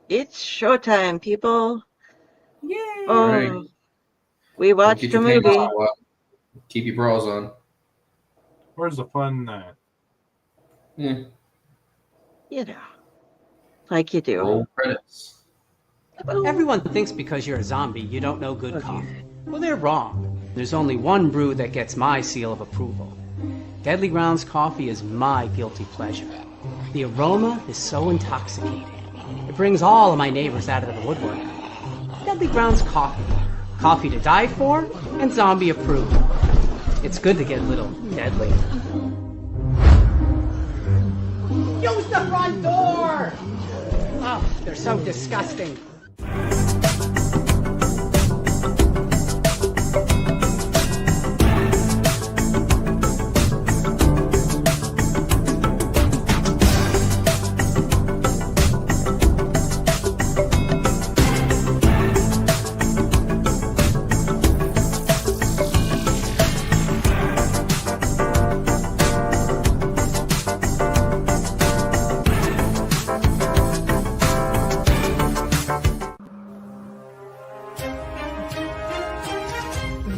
It's showtime, people. Yay! Oh, Right. we Don't watched get a your pants movie. all wet. Keep your bras on. Where's the fun in that? Yeah. You know, like you do. Roll credits. Everyone thinks because you're a zombie, you don't know good coffee. Well, they're wrong. There's only one brew that gets my seal of approval. Deadly Grounds coffee is my guilty pleasure. The aroma is so intoxicating. It brings all of my neighbors out of the woodwork. Deadly Grounds coffee. Coffee to die for and zombie approved. It's good to get a little deadly. Use the front door! Oh, they're so disgusting.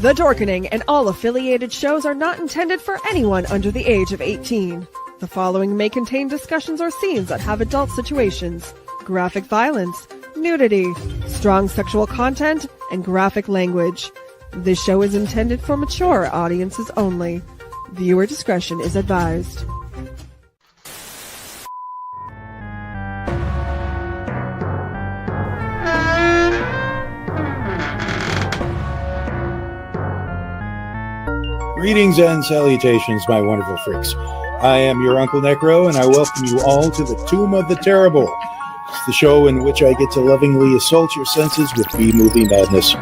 The Dorkening and all affiliated shows are not intended for anyone under the age of 18. The following may contain discussions or scenes that have adult situations, graphic violence, nudity, strong sexual content, and graphic language. This show is intended for mature audiences only. Viewer discretion is advised. Greetings and salutations, my wonderful freaks. I am your Uncle Necro, and I welcome you all to the Tomb of the Terrible. It's the show in which I get to lovingly assault your senses with B-movie madness.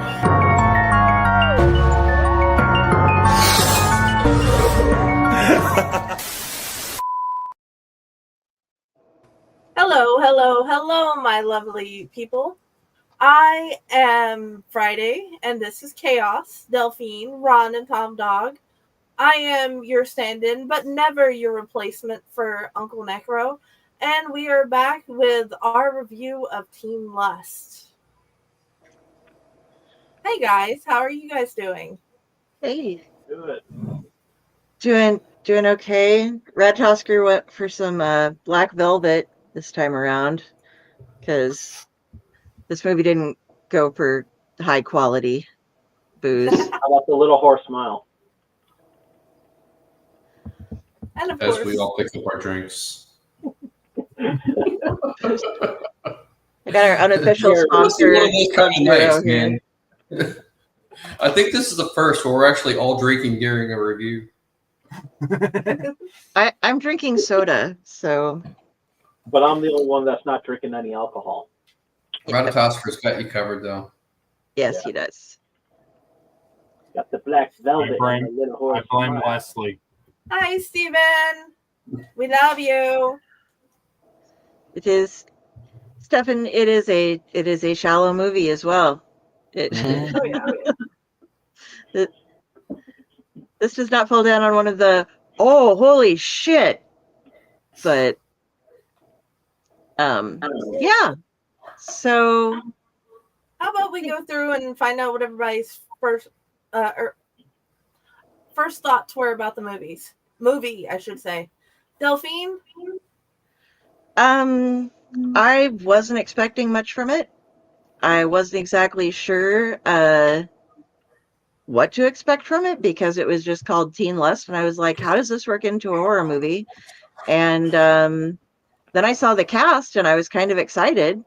Hello, my lovely people. I am Friday, and this is Chaos, Delphine, Ron, and Tom Dog. I am your stand-in, but never your replacement for Uncle Necro, and we are back with our review of Team Lust. Hey guys, how are you guys doing? Hey, Good. doing okay. Red Tusker went for some Black Velvet this time around because this movie didn't go for high quality booze. How about the Little Horse Smile? And of As course, we all pick up our drinks. I got our unofficial This is sponsor. one of those kind of nights, here. man. I think this is the first where we're actually all drinking during a review. I'm drinking soda, so But I'm the only one that's not drinking any alcohol. Ratatoskers got you covered, though. yes, Yeah. he does. Got the Black Velvet I and the Little Horse I blame Smile. Leslie. hi Steven. We love you. It is, Stefan. It is a shallow movie as well. Mhm. Oh yeah. This does not fall down on one of the holy shit, but yeah. So How about we go through and find out what everybody's first thoughts were about the movie, I should say. Delphine? I wasn't expecting much from it. I wasn't exactly sure what to expect from it because it was just called Teen Lust, and I was like, how does this work into a horror movie? And then I saw the cast and I was kind of excited,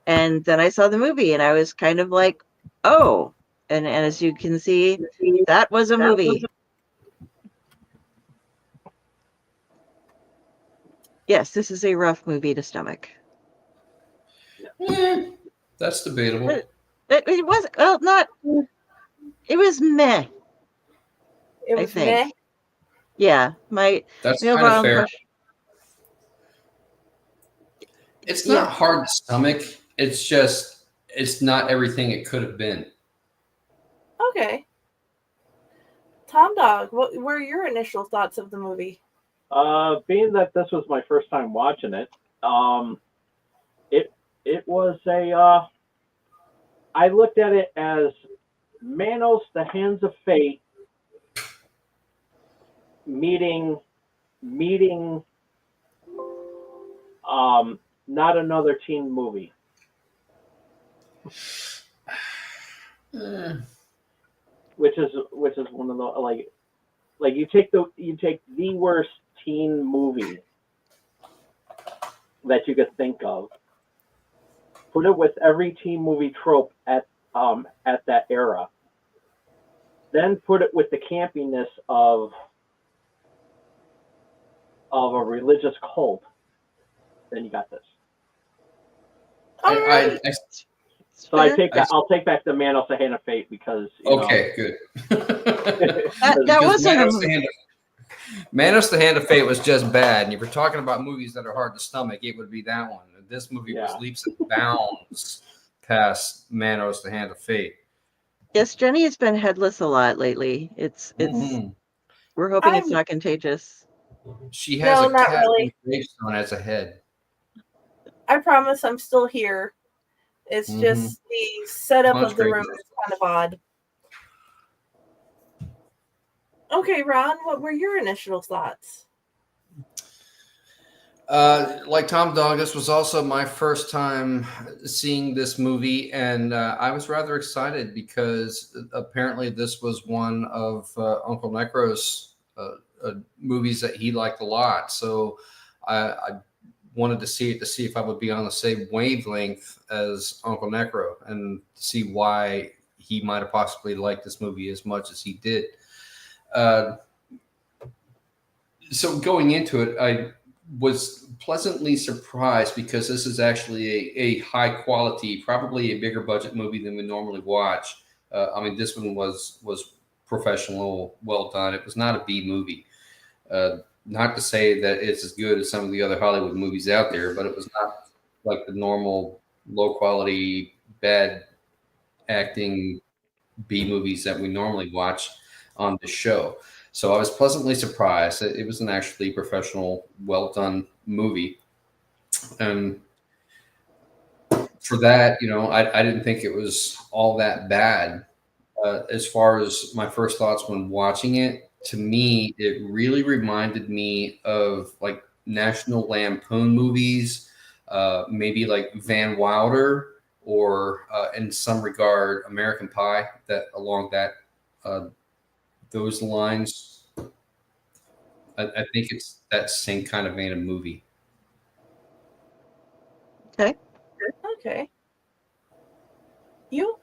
and then I saw the movie and I was kind of like, oh. And as you can see, that was a movie. Yes, this is a rough movie to stomach. That's debatable. It was, well, not, it was meh. It I was think. meh. Yeah, That's the kind overall of fair. impression- It's not hard to stomach. It's just, it's not everything it could have been. Okay. Tom Dog, what were your initial thoughts of the movie? Being that this was my first time watching it, it was I looked at it as Manos, the Hands of Fate, meeting not another teen movie. Which is one of the like you take the worst teen movie that you could think of, put it with every teen movie trope at that era, then put it with the campiness of a religious cult, then you got this. So I'll take back the Manos, the Hand of Fate, because okay, good. that wasn't Manos, the Hand of Fate was just bad, and if you're talking about movies that are hard to stomach, it would be that one. This movie was leaps and bounds past Manos, the Hand of Fate. Yes, Jenny has been headless a lot lately. It's we're hoping it's not contagious. She has No, a not cat really. gravestone as a head. I promise I'm still here. It's just the setup of the room is kind of odd. Okay, Ron, what were your initial thoughts? Like Tom Dog, this was also my first time seeing this movie, and I was rather excited because apparently this was one of Uncle Necro's movies that he liked a lot. So I wanted to see it to see if I would be on the same wavelength as Uncle Necro and see why he might have possibly liked this movie as much as he did. So going into it, I was pleasantly surprised because this is actually a high quality, probably a bigger budget movie than we normally watch. I mean, this one was professional, well done. It was not a B movie. Not to say that it's as good as some of the other Hollywood movies out there, but it was not like the normal low quality, bad acting B movies that we normally watch on the show. So I was pleasantly surprised. It was an actually professional, well done movie. And for that, I didn't think it was all that bad. As far as my first thoughts when watching it, to me, it really reminded me of like National Lampoon movies, maybe like Van Wilder, or in some regard American Pie. That along those lines, I think it's that same kind of vein of movie. Okay. You?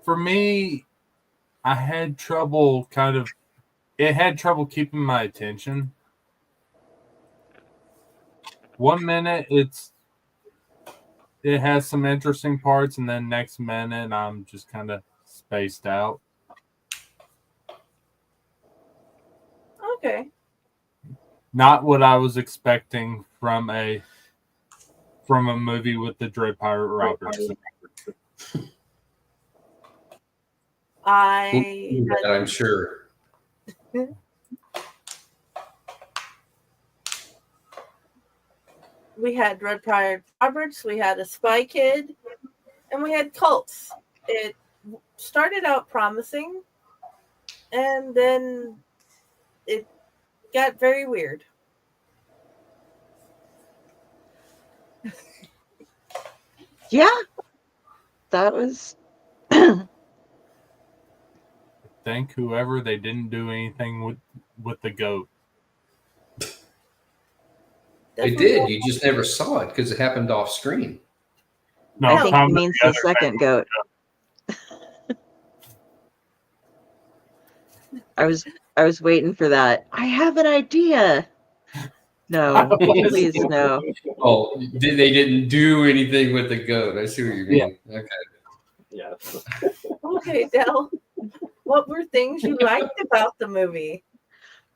For me, I had trouble keeping my attention. One minute it has some interesting parts, and then next minute I'm just kind of spaced out. Okay. Not what I was expecting from a movie with the Dread Pirate Robertson. I'm sure. We had Dread Pirate Roberts, we had a Spy Kid, and we had cults. It started out promising, and then it got very weird. Yeah, that was. Thank whoever they didn't do anything with the goat. They did. You just never saw it because it happened off screen. No, I think he means the second goat. I was waiting for that. I have an idea. No, please no. Oh, they didn't do anything with the goat. I see what you mean. Yeah. Okay. Yes. Okay, Del. What were things you liked about the movie?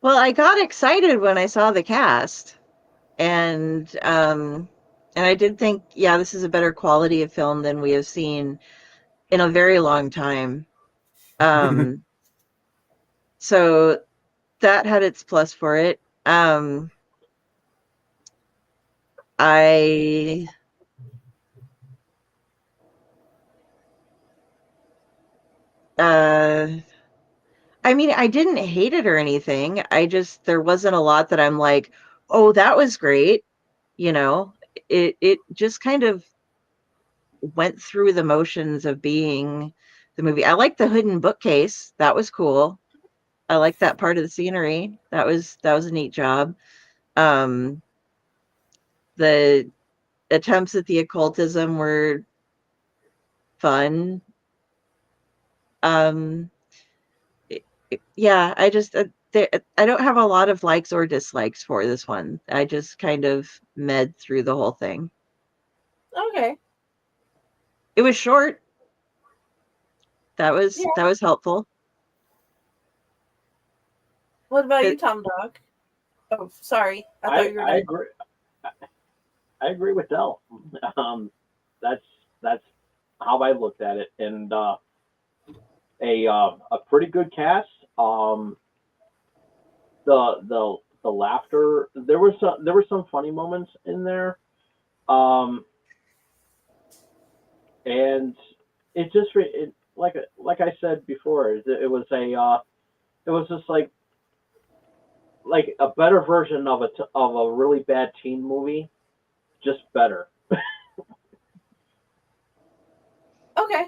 Well, I got excited when I saw the cast, and I did think, yeah, this is a better quality of film than we have seen in a very long time. So that had its plus for it. I I mean, I didn't hate it or anything. There wasn't a lot that I'm like, oh, that was great. You know, it just kind of went through the motions of being the movie. I liked the hidden bookcase. That was cool. I liked that part of the scenery. That was a neat job. Um, the attempts at the occultism were fun. Um, yeah, I don't have a lot of likes or dislikes for this one. I just kind of med through the whole thing. Okay. It was short. That was Yeah. that was helpful. What about you, It- Tom Dog? Oh, sorry. I thought you were I done. agree. I agree with Del. That's how I looked at it, and a pretty good cast. The laughter. There were some funny moments in there. And it just like I said before, it was just like a better version of a really bad teen movie, just better. Okay.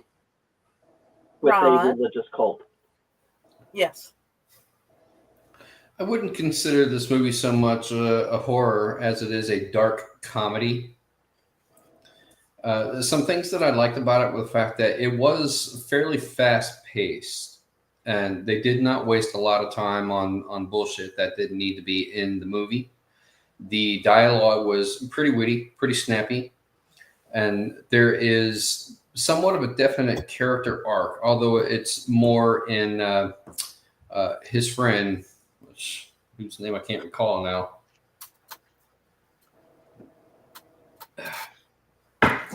With a Ron? religious cult. Yes. I wouldn't consider this movie so much a horror as it is a dark comedy. Some things that I liked about it were the fact that it was fairly fast paced, and they did not waste a lot of time on bullshit that didn't need to be in the movie. The dialogue was pretty witty, pretty snappy, and there is somewhat of a definite character arc, although it's more in his friend, whose name I can't recall now.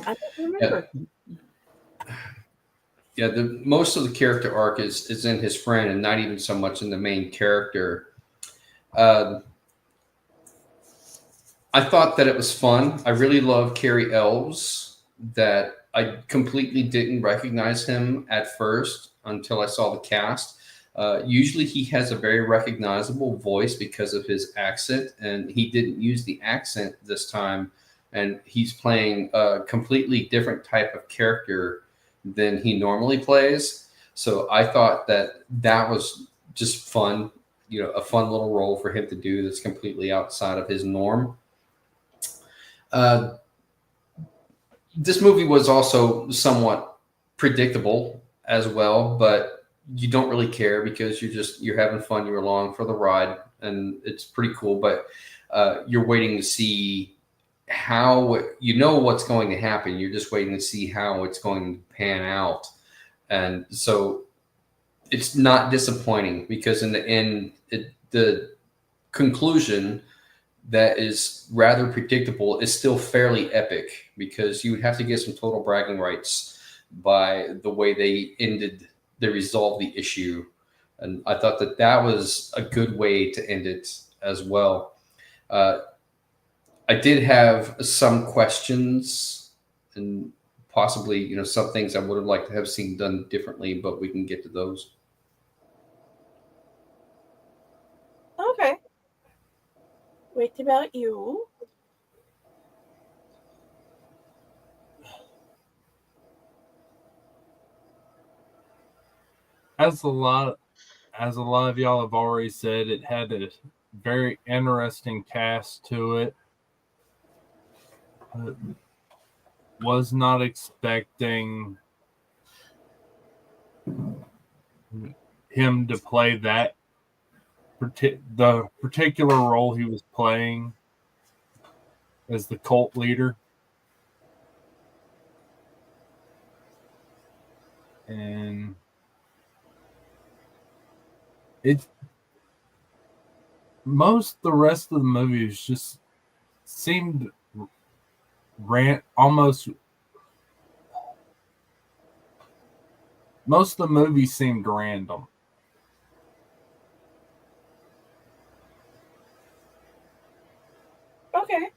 I don't remember. Yeah, the most of the character arc is in his friend and not even so much in the main character. I thought that it was fun. I really love Cary Elves. That I completely didn't recognize him at first until I saw the cast. Usually he has a very recognizable voice because of his accent, and he didn't use the accent this time. And he's playing a completely different type of character than he normally plays. So I thought that was just fun, a fun little role for him to do that's completely outside of his norm. This movie was also somewhat predictable as well, but you don't really care because you're having fun. You're along for the ride, and it's pretty cool. But you're waiting to see how what's going to happen. You're just waiting to see how it's going to pan out, and so it's not disappointing because in the end, the conclusion that is rather predictable is still fairly epic because you would have to get some total bragging rights by the way they resolved the issue. And I thought that was a good way to end it as well. I did have some questions and possibly, some things I would have liked to have seen done differently, but we can get to those. Okay. What about you? As a lot of y'all have already said, it had a very interesting cast to it. Was not expecting him to play the particular role he was playing as the cult leader. And the rest of the movie just seemed almost. Most of the movie seemed random. Okay.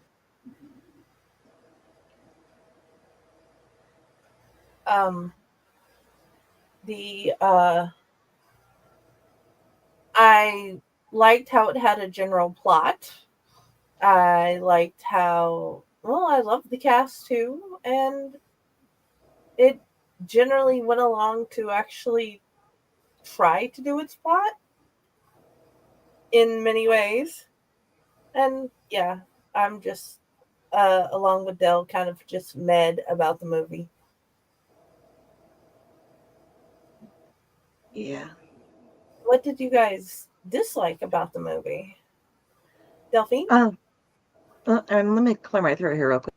The I liked how it had a general plot. I liked how I loved the cast too, and it generally went along to actually try to do its plot in many ways. And yeah, I'm just along with Dell kind of just med about the movie. Yeah. What did you guys dislike about the movie? Delphine? And let me clear my throat here real quick.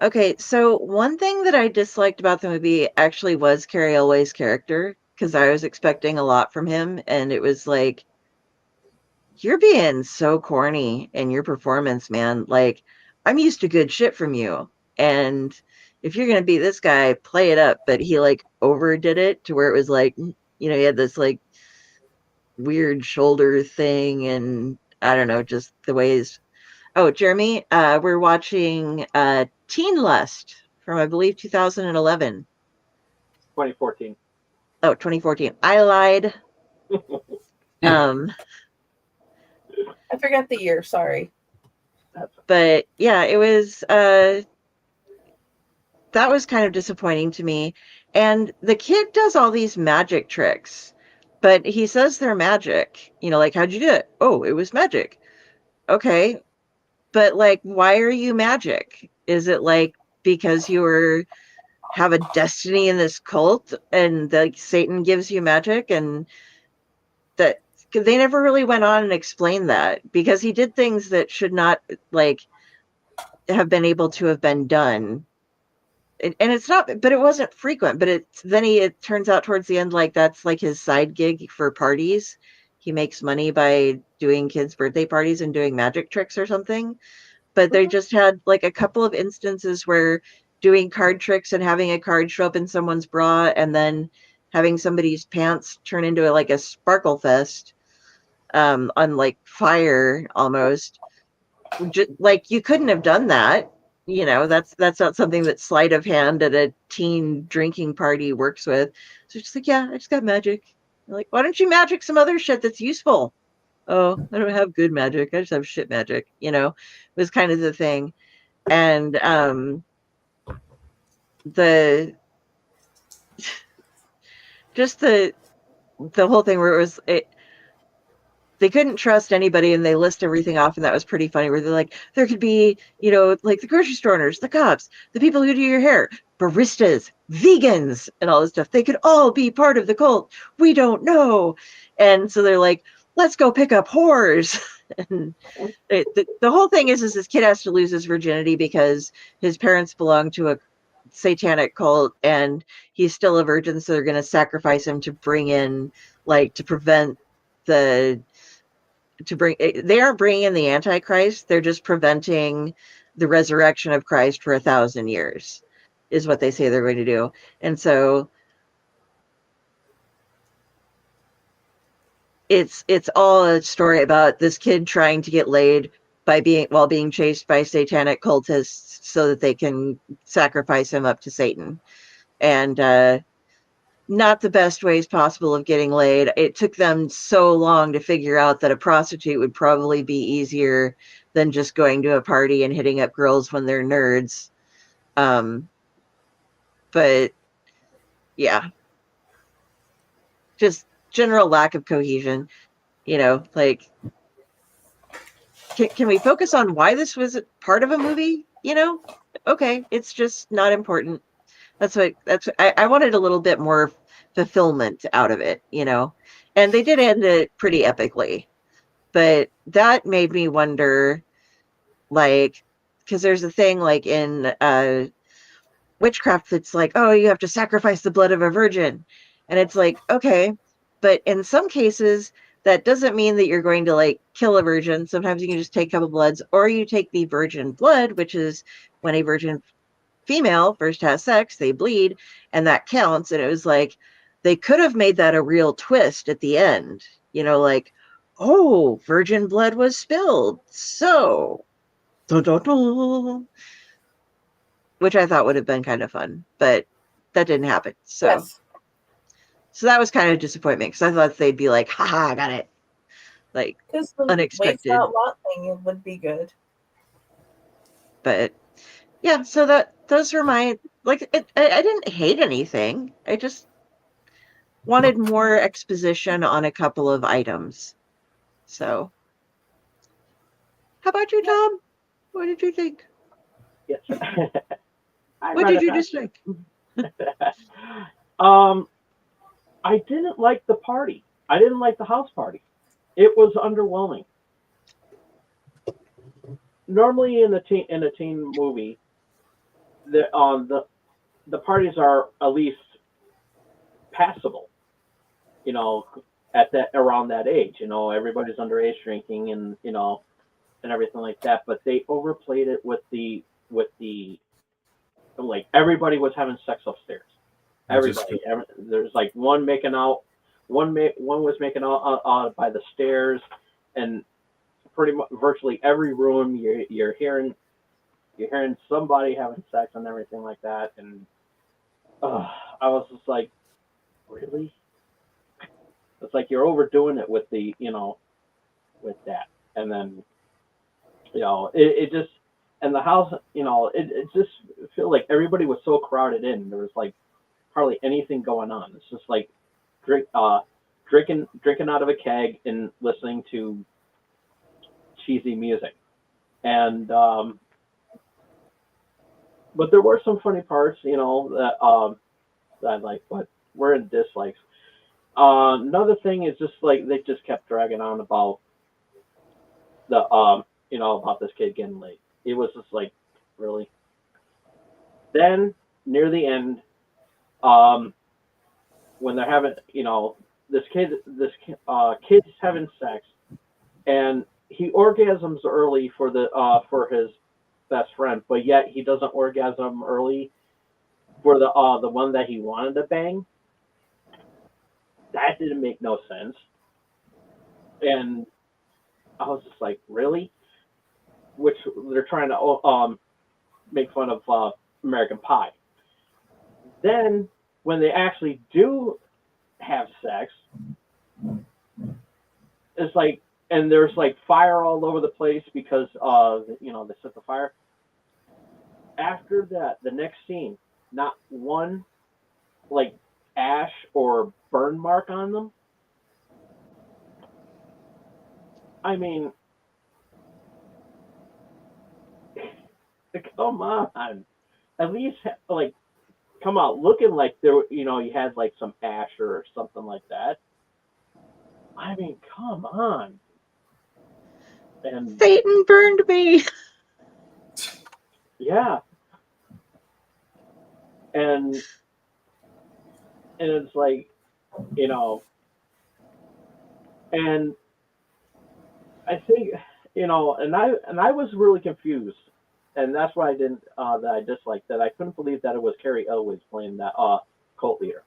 Okay, so one thing that I disliked about the movie actually was Carrie Elway's character, because I was expecting a lot from him, and it was like, you're being so corny in your performance, man. Like, I'm used to good shit from you. And if you're gonna be this guy, play it up. But he like overdid it to where it was like, he had this like weird shoulder thing, and I don't know, just the ways. Oh, Jeremy, we're watching Teen Lust from, I believe, 2011. 2014. Oh, 2014. I lied. I forgot the year, sorry. But yeah, it was that was kind of disappointing to me. And the kid does all these magic tricks, but he says they're magic. Like, how'd you do it? Oh, it was magic. Okay. But like, why are you magic? Is it like because you have a destiny in this cult and like Satan gives you magic? And that they never really went on and explained that, because he did things that should not like have been able to have been done. And it's not, but it wasn't frequent. But it turns out towards the end, like that's like his side gig for parties. He makes money by doing kids' birthday parties and doing magic tricks or something. But they just had like a couple of instances where doing card tricks and having a card show up in someone's bra and then having somebody's pants turn into like a sparkle fest on like fire almost. Like, you couldn't have done that. That's not something that sleight of hand at a teen drinking party works with. So it's like, yeah, I just got magic. Like, why don't you magic some other shit that's useful? Oh, I don't have good magic. I just have shit magic, was kind of the thing. And the just the whole thing where they couldn't trust anybody, and they list everything off, and that was pretty funny, where they're like, there could be, like the grocery store owners, the cops, the people who do your hair, baristas, vegans, and all this stuff. They could all be part of the cult. We don't know. And so they're like, let's go pick up whores. And the whole thing is this kid has to lose his virginity because his parents belong to a satanic cult, and he's still a virgin, so they're going to sacrifice him to bring in, like, to prevent they aren't bringing in the Antichrist. They're just preventing the resurrection of Christ for 1,000 years, is what they say they're going to do. And so it's all a story about this kid trying to get laid while being chased by satanic cultists so that they can sacrifice him up to Satan. And not the best ways possible of getting laid. It took them so long to figure out that a prostitute would probably be easier than just going to a party and hitting up girls when they're nerds. But yeah, just general lack of cohesion. Like, can we focus on why this was part of a movie? Okay, it's just not important. I wanted a little bit more fulfillment out of it, and they did end it pretty epically. But that made me wonder, like, because there's a thing like in witchcraft that's like, oh, you have to sacrifice the blood of a virgin. And it's like, okay, but in some cases, that doesn't mean that you're going to like kill a virgin. Sometimes you can just take a couple bloods, or you take the virgin blood, which is when a virgin female first has sex, they bleed, and that counts. And it was like, they could have made that a real twist at the end, like, oh, virgin blood was spilled. So, dun, dun, dun, which I thought would have been kind of fun, but that didn't happen. So, Yes. so that was kind of a disappointment because I thought they'd be like, haha, I got it. Like, Because the unexpected. waste not want thing, it would be good. But yeah, so those were my, like, I didn't hate anything. I just wanted more exposition on a couple of items. So, how about you, Tom? What did you think? Yes. What did you just think? I didn't like the party. I didn't like the house party. It was underwhelming. Normally in a teen movie, the parties are at least passable. You know, at that around that age, you know, everybody's underage drinking and you know, and everything like that. But they overplayed it with the like everybody was having sex upstairs. Everybody, there's like one making out, one was making out by the stairs, and pretty much virtually every room you're hearing somebody having sex and everything like that. And I was just like, really? It's like you're overdoing it with the, you know, with that. And then, you know, it just, and the house, you know, it just feel like everybody was so crowded in. There was like hardly anything going on. It's just like drinking out of a keg and listening to cheesy music. And but there were some funny parts, you know, that I like, but we're in dislikes. Another thing is just like they just kept dragging on about the you know, about this kid getting late. It was just like, really. Then near the end, when they're having, you know, this kid's having sex, and he orgasms early for his best friend, but yet he doesn't orgasm early for the one that he wanted to bang. That didn't make no sense. And I was just like, really? Which they're trying to make fun of American Pie. Then when they actually do have sex, it's like, and there's like fire all over the place because you know, they set the fire. After that, the next scene, not one like ash or burn mark on them. I mean, come on. At least like come out looking like there, you know, you had like some ash or something like that. I mean, come on. And Satan burned me. yeah. And it's like, you know, and I think, you know, and I was really confused, and that's why I didn't that I disliked that. I couldn't believe that it was Carrie Elwes playing that cult leader,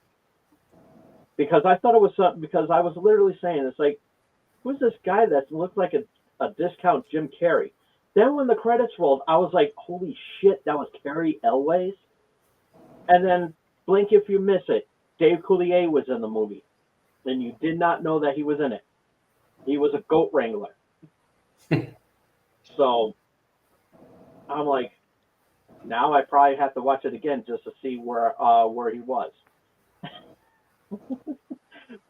because I thought it was because I was literally saying, it's like, who's this guy that looked like a discount Jim Carrey? Then when the credits rolled, I was like, holy shit, that was Carrie Elwes. And then blink if you miss it, Dave Coulier was in the movie, and you did not know that he was in it. He was a goat wrangler. So I'm like, now I probably have to watch it again just to see where he was.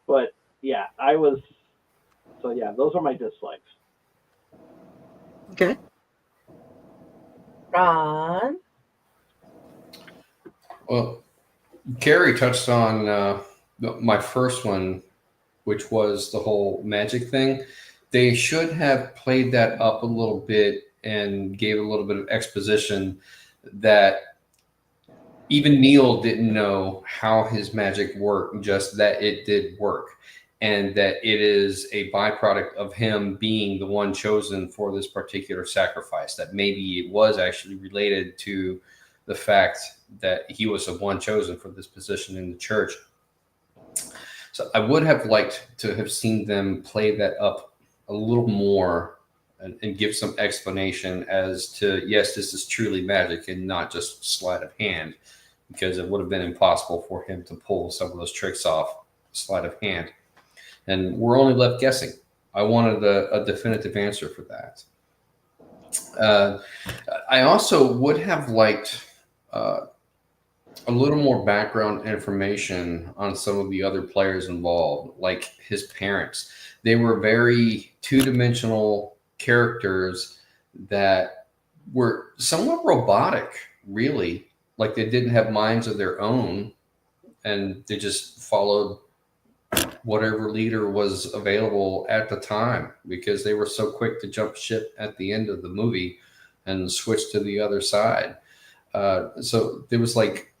But yeah, I was. So yeah, those are my dislikes. Okay. Ron? Well, Carrie touched on my first one, which was the whole magic thing. They should have played that up a little bit and gave a little bit of exposition that even Neil didn't know how his magic worked, just that it did work, and that it is a byproduct of him being the one chosen for this particular sacrifice, that maybe it was actually related to the fact that he was the one chosen for this position in the church. So I would have liked to have seen them play that up a little more and give some explanation as to, yes, this is truly magic and not just sleight of hand, because it would have been impossible for him to pull some of those tricks off sleight of hand. And we're only left guessing. I wanted a definitive answer for that. I also would have liked a little more background information on some of the other players involved, like his parents. They were very two-dimensional characters that were somewhat robotic, really. Like they didn't have minds of their own, and they just followed whatever leader was available at the time, because they were so quick to jump ship at the end of the movie and switch to the other side. So there was like,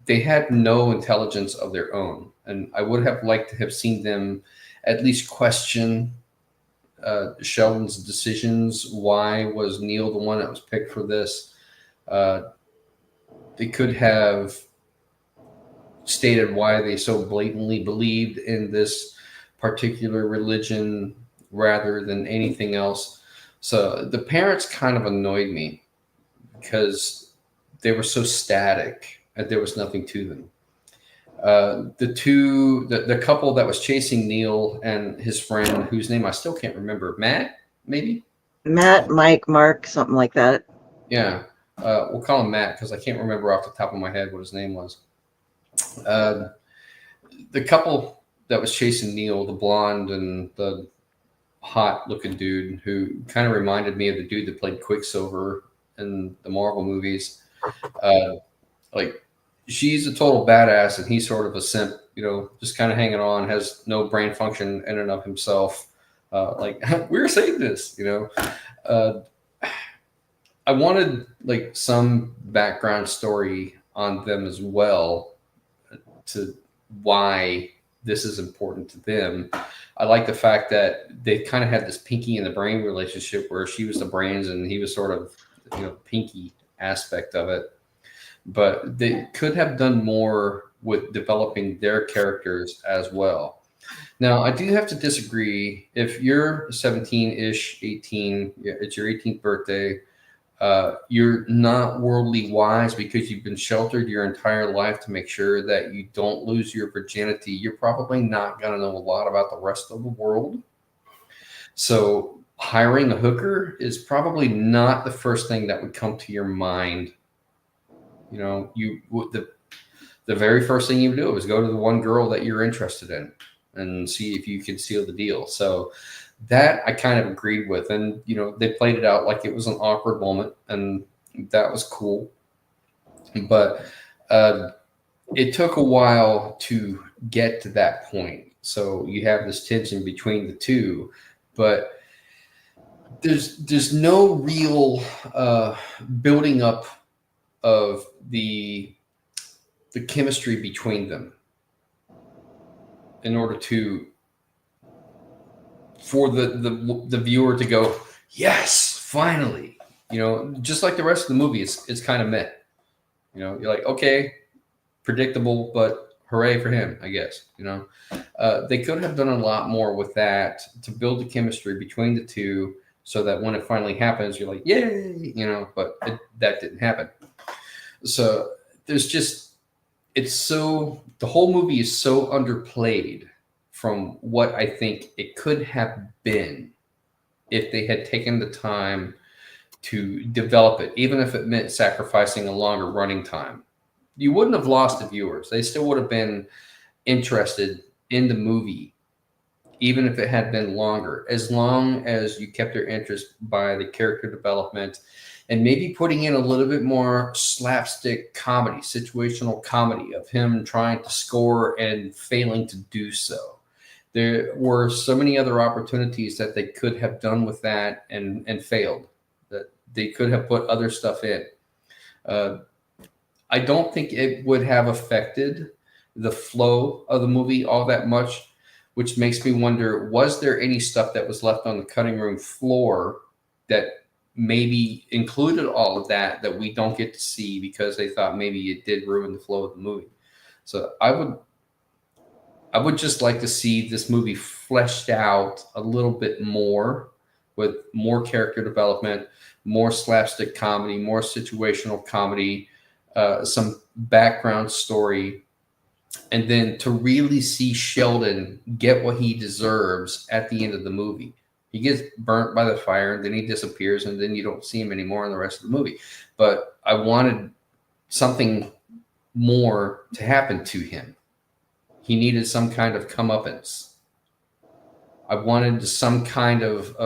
they had no intelligence of their own. And I would have liked to have seen them at least question Sheldon's decisions. Why was Neil the one that was picked for this? They could have stated why they so blatantly believed in this particular religion rather than anything else. So the parents kind of annoyed me because they were so static and there was nothing to them. The couple that was chasing Neil and his friend, whose name I still can't remember, Matt, maybe? Matt, Mike, Mark, something like that. Yeah. We'll call him Matt because I can't remember off the top of my head what his name was. The couple that was chasing Neil, the blonde and the hot looking dude, who kind of reminded me of the dude that played Quicksilver in the Marvel movies. Like, she's a total badass and he's sort of a simp, you know, just kind of hanging on, has no brain function in and of himself. Like, we're Satanists, you know. I wanted like some background story on them as well, to why this is important to them. I like the fact that they kind of had this Pinky and the Brain relationship where she was the brains and he was sort of, you know, Pinky aspect of it. But they could have done more with developing their characters as well. Now, I do have to disagree. If you're 17-ish, 18, it's your 18th birthday, you're not worldly wise because you've been sheltered your entire life to make sure that you don't lose your virginity. You're probably not going to know a lot about the rest of the world. So hiring a hooker is probably not the first thing that would come to your mind. You know, the very first thing you do is go to the one girl that you're interested in and see if you can seal the deal. So that I kind of agreed with. And, you know, they played it out like it was an awkward moment, and that was cool. But it took a while to get to that point. So you have this tension between the two, but there's no real building up of the chemistry between them in order for the viewer to go, yes, finally. You know, just like the rest of the movie, it's kind of meh. You know, you're like, okay, predictable, but hooray for him, I guess. You know, they could have done a lot more with that to build the chemistry between the two, so that when it finally happens, you're like, yay, you know. But that didn't happen. So there's just, the whole movie is so underplayed from what I think it could have been if they had taken the time to develop it, even if it meant sacrificing a longer running time. You wouldn't have lost the viewers. They still would have been interested in the movie, even if it had been longer, as long as you kept their interest by the character development and maybe putting in a little bit more slapstick comedy, situational comedy of him trying to score and failing to do so. There were so many other opportunities that they could have done with that and failed, that they could have put other stuff in. I don't think it would have affected the flow of the movie all that much, which makes me wonder, was there any stuff that was left on the cutting room floor that maybe included all of that we don't get to see because they thought maybe it did ruin the flow of the movie? So I I would just like to see this movie fleshed out a little bit more, with more character development, more slapstick comedy, more situational comedy, some background story, and then to really see Sheldon get what he deserves at the end of the movie. He gets burnt by the fire, and then he disappears, and then you don't see him anymore in the rest of the movie. But I wanted something more to happen to him. He needed some kind of comeuppance. I wanted some kind of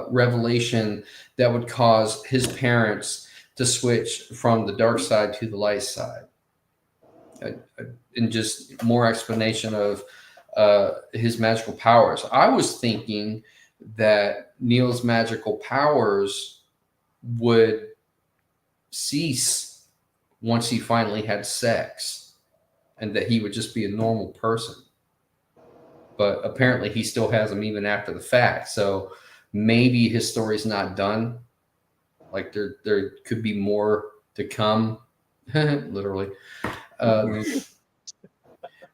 revelation that would cause his parents to switch from the dark side to the light side. And just more explanation of his magical powers. I was thinking that Neil's magical powers would cease once he finally had sex, and that he would just be a normal person. But apparently he still has them even after the fact. So maybe his story's not done. Like there could be more to come, literally.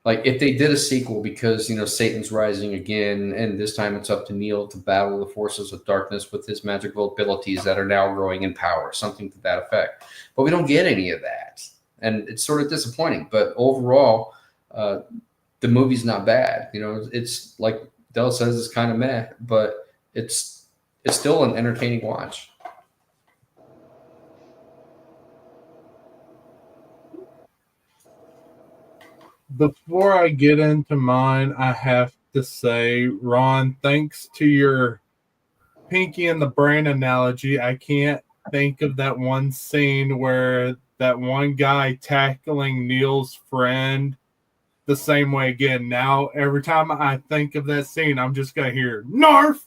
Like if they did a sequel, because Satan's rising again, and this time it's up to Neil to battle the forces of darkness with his magical abilities that are now growing in power, something to that effect. But we don't get any of that, and it's sort of disappointing. But overall, the movie's not bad. It's like Del says, it's kind of meh, but it's still an entertaining watch. Before I get into mine, I have to say, Ron, thanks to your Pinky and the Brain analogy, I can't think of that one scene where that one guy tackling Neil's friend the same way again. Now, every time I think of that scene, I'm just going to hear, Narf!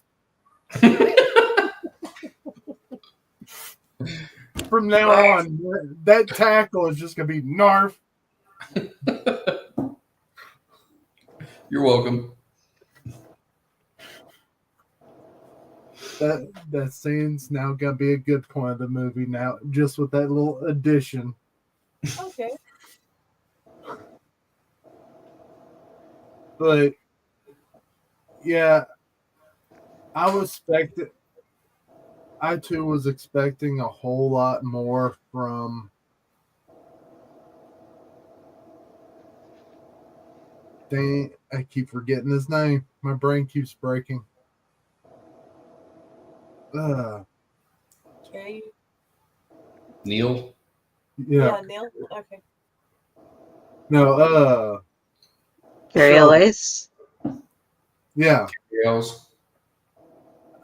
From now on, that tackle is just going to be Narf. You're welcome. That scene's now gonna be a good point of the movie now, just with that little addition. Okay. But yeah, I too was expecting a whole lot more from dang, I keep forgetting his name. My brain keeps breaking. Okay. Neil? Yeah. Neil. Okay. No, Carrie Ellis. yeah. Else?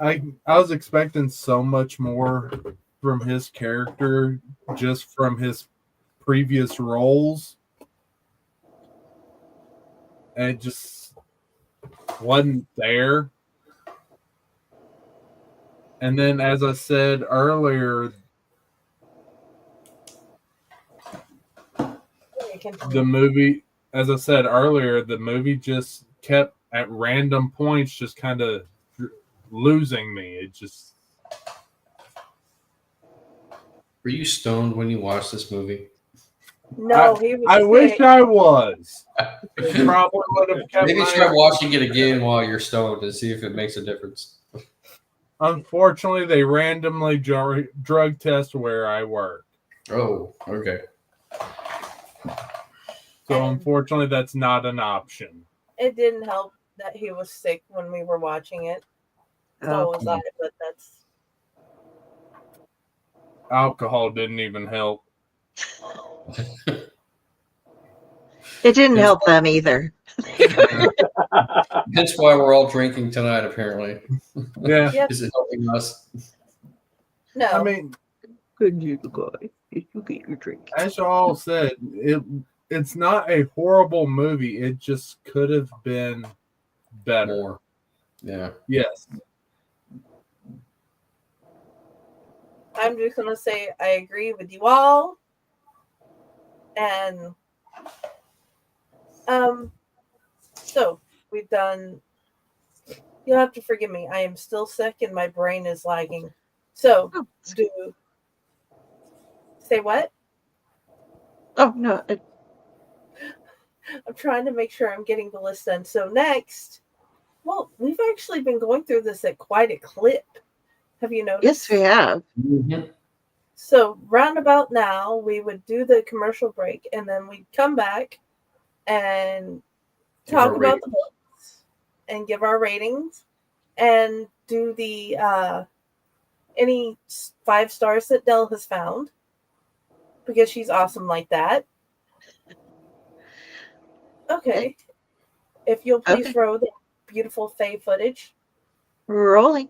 I was expecting so much more from his character, just from his previous roles. And it just wasn't there. And then, as I said earlier, the movie just kept at random points just kind of losing me. It just... Were you stoned when you watched this movie? No, he was. I wish I was. It probably would have kept. Maybe try watching it again while you're stoned and see if it makes a difference. Unfortunately, they randomly drug test where I work. Oh, okay. So unfortunately, that's not an option. It didn't help that he was sick when we were watching it. So was I, but that's... Alcohol didn't even help. It didn't help them either. That's why we're all drinking tonight, apparently. Yeah. Yep. Is it helping us? No. I mean, Good you guys. You get your drink. as y'all said, it's not a horrible movie. It just could have been better. More. Yeah. Yes. I'm just going to say I agree with you all. And so we've done... You'll have to forgive me. I am still sick and my brain is lagging. So, say what? Oh, no. I'm trying to make sure I'm getting the list done. So next, well, we've actually been going through this at quite a clip. Have you noticed? Yes, we have. Mhm. So roundabout now, we would do the commercial break, and then we'd come back and Give our talk about the ratings. books and give our ratings and do the any 5 stars that Dell has found, because she's awesome like that. Okay. If you'll please Okay. roll the beautiful Faye footage. Rolling.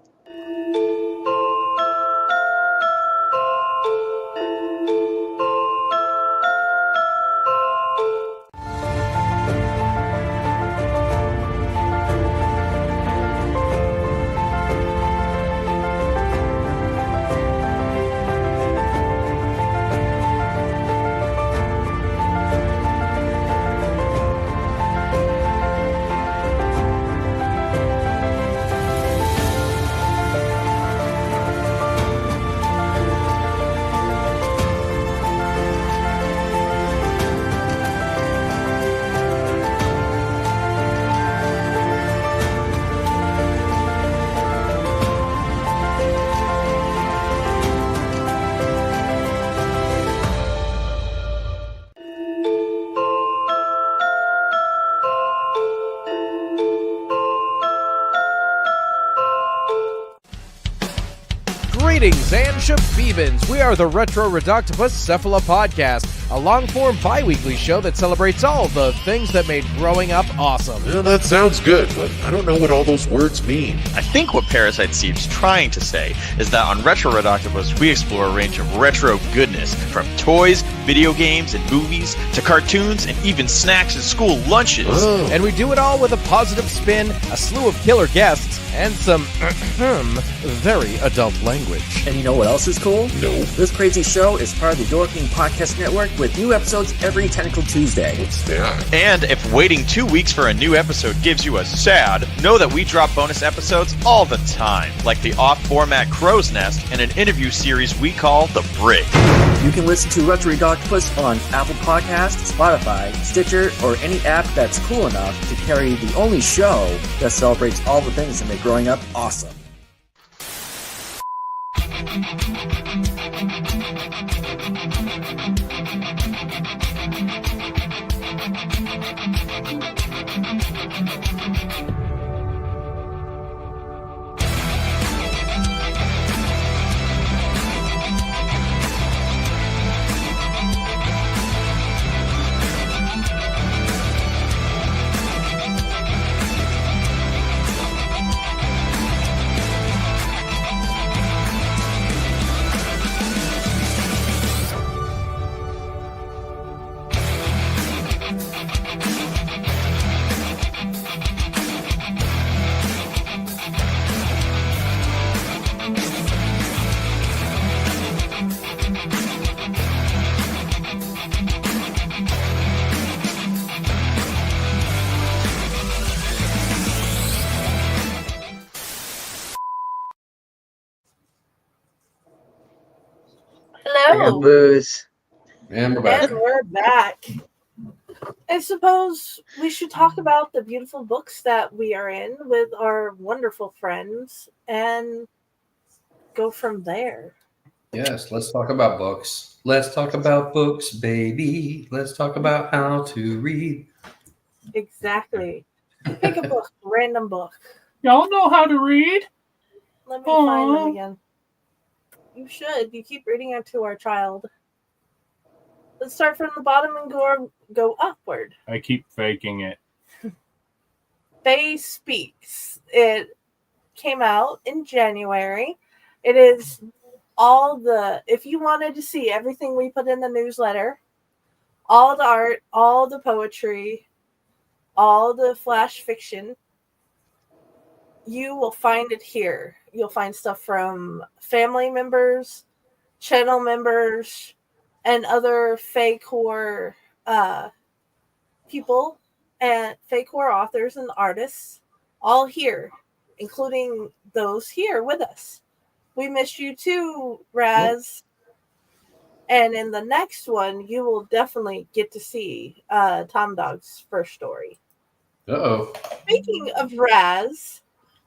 Greetings and shabibans. We are the Retro Reductibus Cephala Podcast, a long-form bi-weekly show that celebrates all the things that made growing up awesome. Well, that sounds good, but I don't know what all those words mean. I think what Parasite Steve's trying to say is that on Retro Redoctopus, we explore a range of retro goodness, from toys, video games, and movies, to cartoons, and even snacks and school lunches. Oh. And we do it all with a positive spin, a slew of killer guests, and some very adult language. And you know what else is cool? No. This crazy show is part of the Dorking Podcast Network with new episodes every Tentacle Tuesday. What's that? And if waiting 2 weeks for a new episode gives you a sad, know that we drop bonus episodes all the time, like the off-format Crow's Nest and an interview series we call The Brig. You can listen to Retro Redoctopus on Apple Podcasts, Spotify, Stitcher, or any app that's cool enough to carry the only show that celebrates all the things that make growing up awesome. Hello. Booze. And we're back. And we're back. I suppose we should talk about the beautiful books that we are in with our wonderful friends and go from there. Yes, let's talk about books. Let's talk about books, baby. Let's talk about how to read. Exactly. Pick a book, random book. Y'all know how to read? Let me find them again. You should. You keep reading it to our child. Let's start from the bottom and go upward. I keep faking it. Faye Speaks. It came out in January. It is all the, if you wanted to see everything we put in the newsletter, all the art, all the poetry, all the flash fiction, you will find it here. You'll find stuff from family members, channel members, and other Fae-core people and Fae-core authors and artists, all here, including those here with us. We missed you too, Raz. And in the next one, you will definitely get to see Tom Dog's first story. Uh-oh. Speaking of Raz,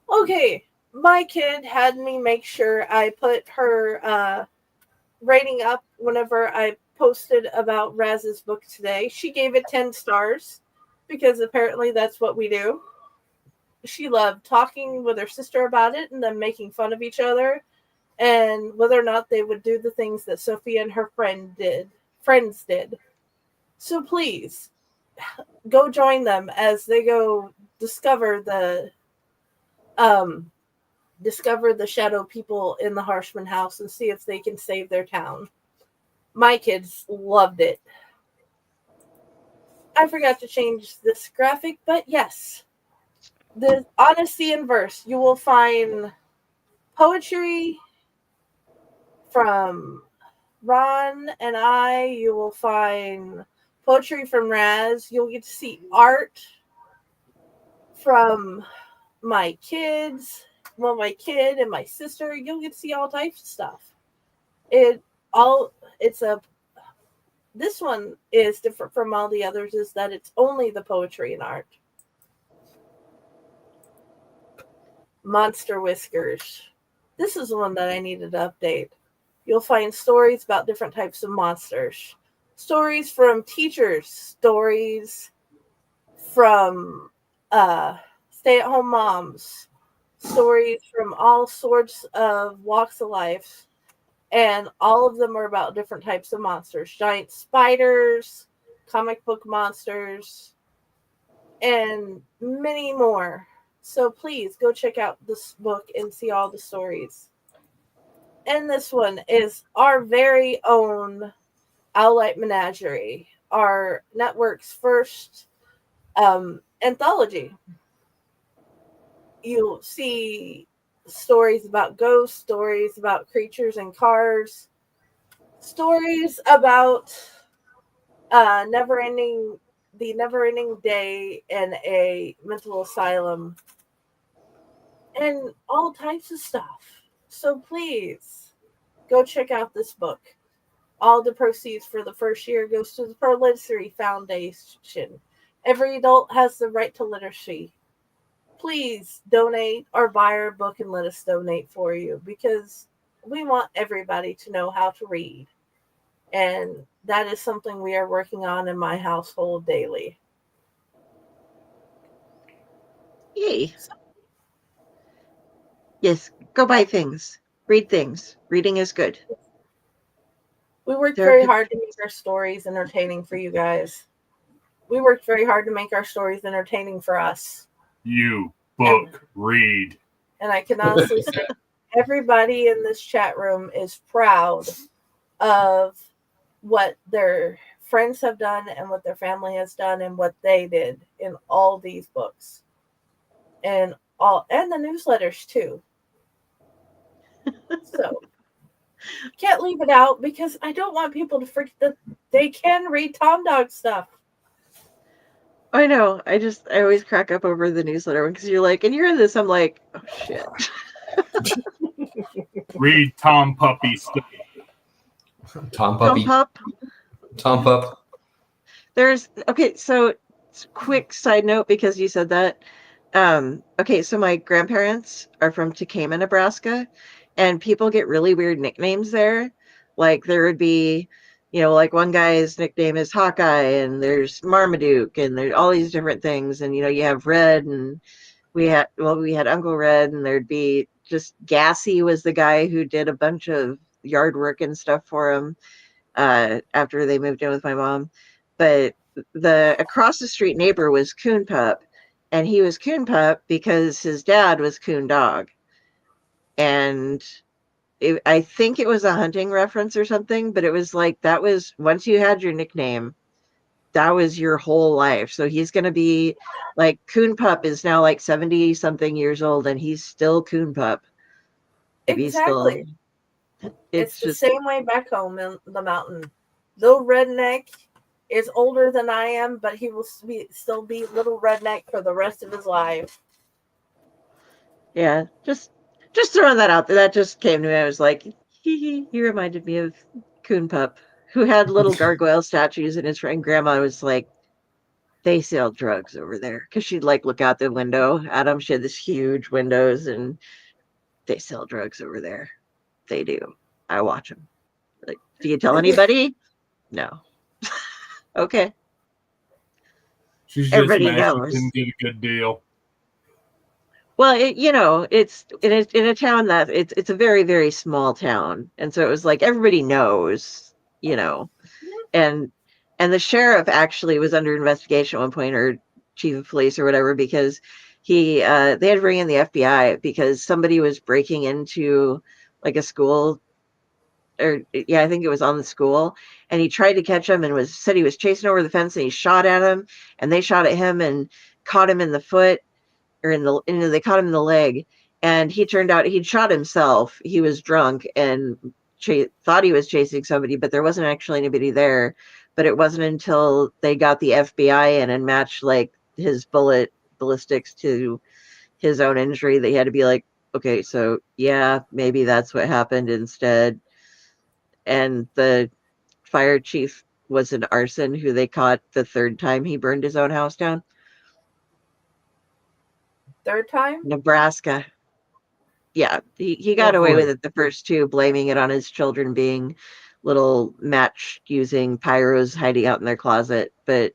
okay, my kid had me make sure I put her rating up whenever I posted about Raz's book today. She gave it 10 stars because apparently that's what we do. She loved talking with her sister about it and then making fun of each other and whether or not they would do the things that Sophia and her friends did. So please go join them as they go discover the shadow people in the Harshman house and see if they can save their town. My kids loved it. I forgot to change this graphic, but yes. The honesty in verse, you will find poetry from Ron and I. You will find poetry from Raz. You'll get to see art from my kids. Well, my kid and my sister. You'll get to see all types of stuff. This one is different from all the others is that it's only the poetry and art. Monster Whiskers. This is one that I needed to update. You'll find stories about different types of monsters. Stories from teachers. Stories from stay-at-home moms. Stories from all sorts of walks of life. And all of them are about different types of monsters. Giant spiders, comic book monsters, and many more. So please go check out this book and see all the stories. And this one is our very own Owlite Menagerie, our network's first anthology. You'll see stories about ghosts, stories about creatures and cars, stories about the never-ending day in a mental asylum, and all types of stuff. So please go check out this book. All the proceeds for the first year goes to the Pro Literacy Foundation. Every adult has the right to literacy. Please donate or buy our book and let us donate for you because we want everybody to know how to read. And that is something we are working on in my household daily. Yay. Yes, go buy things. Read things. Reading is good. We worked very hard to make our stories entertaining for you guys. We worked very hard to make our stories entertaining for us. You read. And I can honestly say everybody in this chat room is proud of what their friends have done and what their family has done and what they did in all these books. And the newsletters too. So can't leave it out because I don't want people to forget that they can read Tom Dog stuff. I know. I always crack up over the newsletter because you're like, and you're in this. I'm like, oh shit. Read Tom Puppy stuff. Tom Puppy. Tom Pup. So quick side note because you said that. Okay, so my grandparents are from Tekamah, Nebraska, and people get really weird nicknames there. Like there would be, like one guy's nickname is Hawkeye, and there's Marmaduke, and there's all these different things. And you have Red, and we had Uncle Red, and there'd be just Gassy was the guy who did a bunch of yard work and stuff for him after they moved in with my mom. But the across the street neighbor was Coon Pup, and he was Coon Pup because his dad was Coon Dog. And I think it was a hunting reference or something, but it was like that was once you had your nickname, that was your whole life. So he's going to be like Coon Pup is now like 70 something years old, and he's still Coon Pup. Exactly. It's the same way back home in the mountain. Little Redneck is older than I am, but he will still be Little Redneck for the rest of his life. Yeah, just throwing that out there. That just came to me. I was like, he reminded me of Coon Pup. who had little gargoyle statues, and his friend grandma was like, they sell drugs over there, because she'd like look out the window at them. She had this huge windows, and they sell drugs over there. They do. I watch them. Like, do you tell anybody? No. Okay. She's just Everybody mad knows. she didn't get a good deal. Well, it's in a town that it's a very, very small town, and so it was like everybody knows, and the sheriff actually was under investigation at one point, or chief of police or whatever, because they had to bring in the FBI because somebody was breaking into like a school, or yeah, I think it was on the school, and he tried to catch him and said he was chasing over the fence, and he shot at him, and they shot at him and caught him in the foot, or they caught him in the leg, and he turned out he'd shot himself. He was drunk and thought he was chasing somebody, but there wasn't actually anybody there. But it wasn't until they got the FBI in and matched like his ballistics to his own injury that he had to be like, okay, so yeah, maybe that's what happened instead. And the fire chief was an arson who they caught the third time he burned his own house down. Third time? Nebraska. Yeah, he got away with it the first two, blaming it on his children being little match using pyros hiding out in their closet. But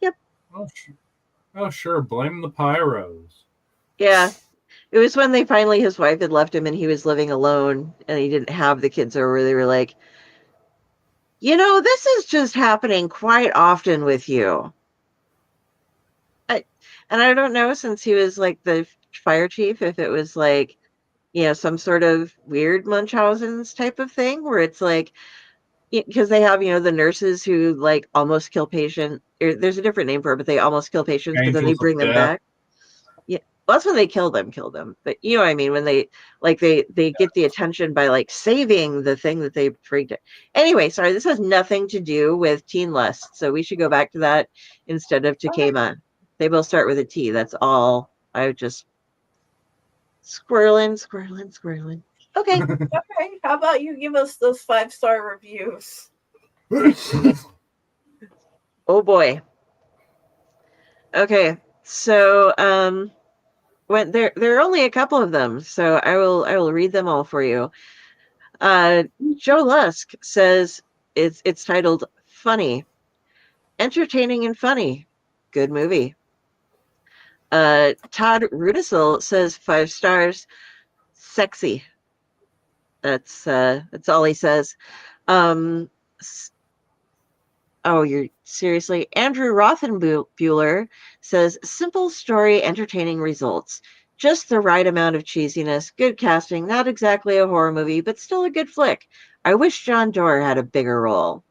yep. Oh, sure. Blame the pyros. Yeah. It was when his wife had left him and he was living alone and he didn't have the kids over. They were like, this is just happening quite often with you. And I don't know, since he was like the fire chief, if it was like, some sort of weird Munchausen's type of thing where it's like, because they have, the nurses who like almost kill patients. There's a different name for it, but they almost kill patients, but then they bring them back. Yeah, well, that's when they kill them. But you know what I mean? When they get the attention by like saving the thing that they freaked it. Anyway, sorry, this has nothing to do with teen lust, so we should go back to that instead of Takema. They both start with a T. That's all. I just squirreling. Okay. Okay. How about you give us those 5-star reviews? Oh boy. Okay. So when there are only a couple of them, so I will read them all for you. Joe Lusk says it's titled Funny. Entertaining and funny. Good movie. Todd Rudisill says 5 stars. Sexy. That's all he says. You're seriously. Andrew Rothenbuehler says simple story, entertaining results. Just the right amount of cheesiness, good casting, not exactly a horror movie, but still a good flick. I wish John Doerr had a bigger role.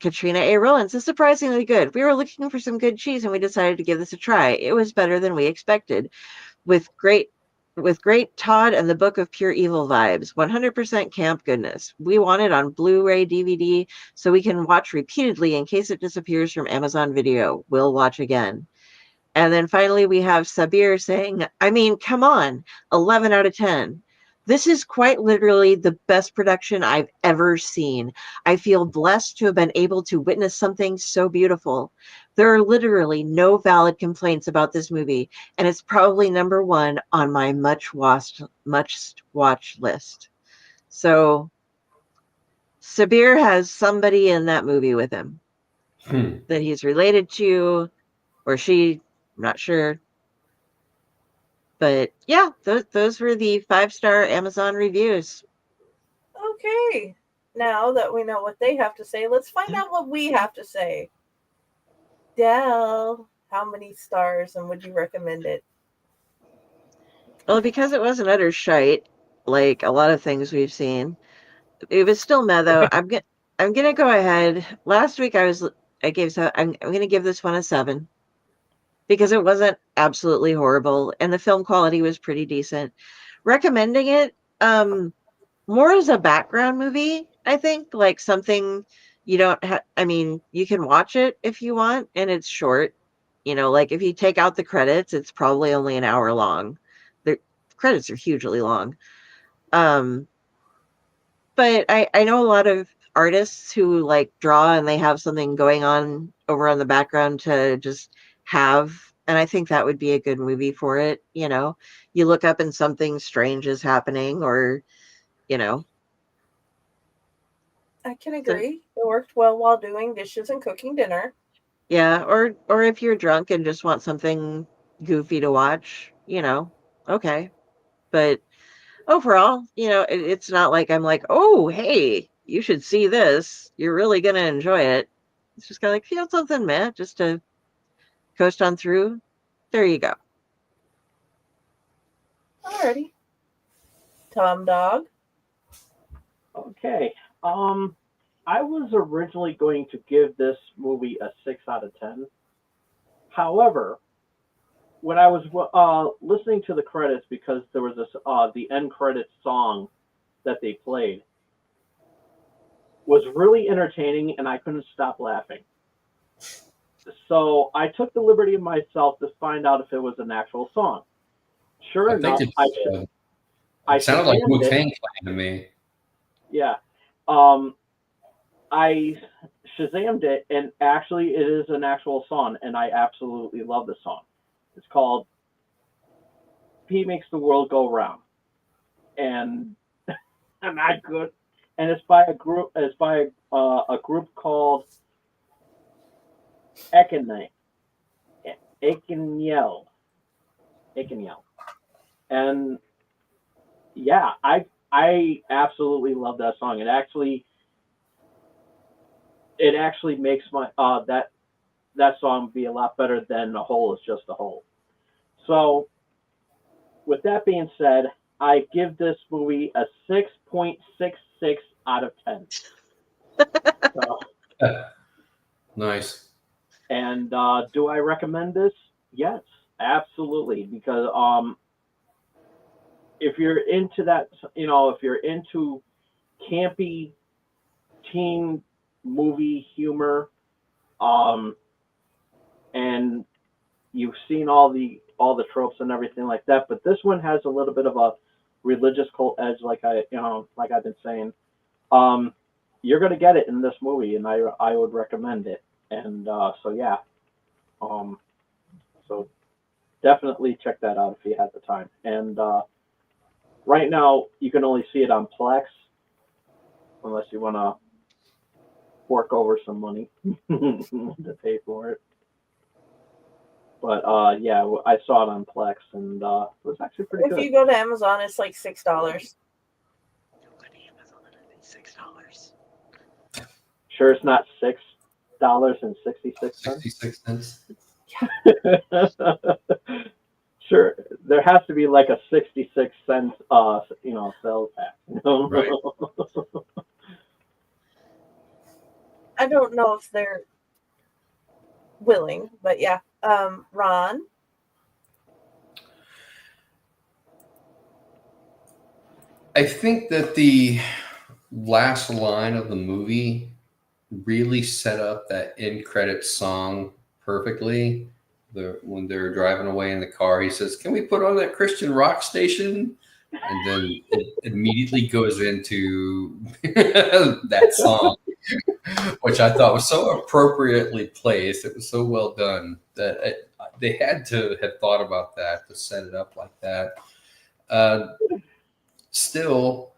Katrina A. Rollins is surprisingly good. We were looking for some good cheese and we decided to give this a try. It was better than we expected. With great Todd and the Book of Pure Evil vibes. 100% camp goodness. We want it on Blu-ray DVD so we can watch repeatedly in case it disappears from Amazon Video. We'll watch again. And then finally we have Sabir saying, I mean, come on, 11 out of 10. This is quite literally the best production I've ever seen. I feel blessed to have been able to witness something so beautiful. There are literally no valid complaints about this movie, and it's probably number 1 on my must-watch list. So Sabir has somebody in that movie with him that he's related to, or she, I'm not sure. But yeah, those were the 5-star Amazon reviews. Okay. Now that we know what they have to say, let's find out what we have to say. Del, how many stars and would you recommend it? Well, because it wasn't utter shite, like a lot of things we've seen, it was still meh though. I'm gonna go ahead. Last week I'm gonna give this one a 7. Because it wasn't absolutely horrible and the film quality was pretty decent. Recommending it more as a background movie, I think, like something you don't have. I mean, you can watch it if you want, and it's short. Like if you take out the credits, it's probably only an hour long. The credits are hugely long. But I know a lot of artists who like draw and they have something going on over on the background to just have. And I think that would be a good movie for it. You know, you look up and something strange is happening, or, you know. I can agree. It worked well while doing dishes and cooking dinner. Yeah, or if you're drunk and just want something goofy to watch, you know, okay. But overall, you know, it's not like I'm like, oh, hey, you should see this. You're really gonna enjoy it. It's just kind of like, feel something, man, just to coast on through. There you go. Alrighty. Tom Dog. Okay. I was originally going to give this movie a 6 out of 10. However, when I was listening to the credits, because there was this the end credits song that they played was really entertaining, and I couldn't stop laughing. So I took the liberty of myself to find out if it was an actual song. Sure enough, it sounded like Wu-Tang playing to me. Yeah. I Shazammed it, and actually it is an actual song, and I absolutely love the song. It's called He Makes the World Go Round. And I'm not good. And it's by a group called Ekeniel. And yeah, I absolutely love that song. It actually makes my that song be a lot better than A Hole Is Just a Hole. So with that being said, I give this movie a 6.66 out of 10. So, nice. And do I recommend this? Yes, absolutely. Because if you're into that, if you're into campy teen movie humor, and you've seen all the tropes and everything like that, but this one has a little bit of a religious cult edge, like I've been saying. You're gonna get it in this movie, and I would recommend it. And so yeah, so definitely check that out if you have the time. And right now you can only see it on Plex, unless you want to fork over some money to pay for it. But yeah, I saw it on Plex, and it was actually pretty good. If you go to Amazon, it's like $6. $6. Sure, it's not $6.66. 66 cents. Sure, there has to be like a 66-cent, sales tax. Right. I don't know if they're willing, but yeah. Ron? I think that the last line of the movie really set up that end credit song perfectly. When they're driving away in the car, he says, "Can we put on that Christian rock station?" And then it immediately goes into that song, which I thought was so appropriately placed. It was so well done that they had to have thought about that to set it up like that. Still,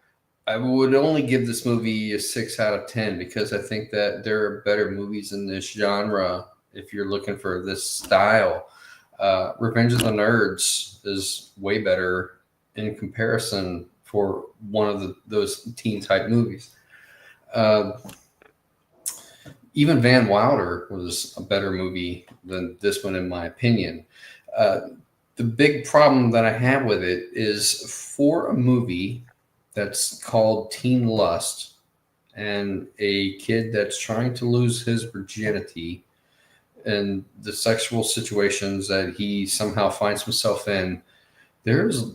I would only give this movie a 6 out of 10 because I think that there are better movies in this genre if you're looking for this style. Revenge of the Nerds is way better in comparison for one of those teen type movies. Even Van Wilder was a better movie than this one, in my opinion. The big problem that I have with it is for a movie that's called Teen Lust and a kid that's trying to lose his virginity and the sexual situations that he somehow finds himself in, there's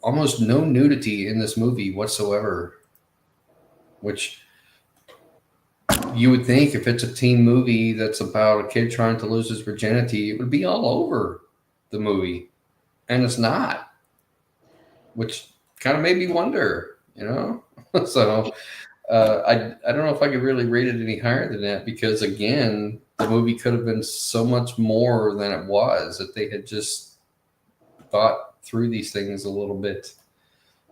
almost no nudity in this movie whatsoever, which you would think if it's a teen movie that's about a kid trying to lose his virginity, it would be all over the movie. And it's not, which kind of made me wonder, So I don't know if I could really rate it any higher than that because, again, the movie could have been so much more than it was if they had just thought through these things a little bit.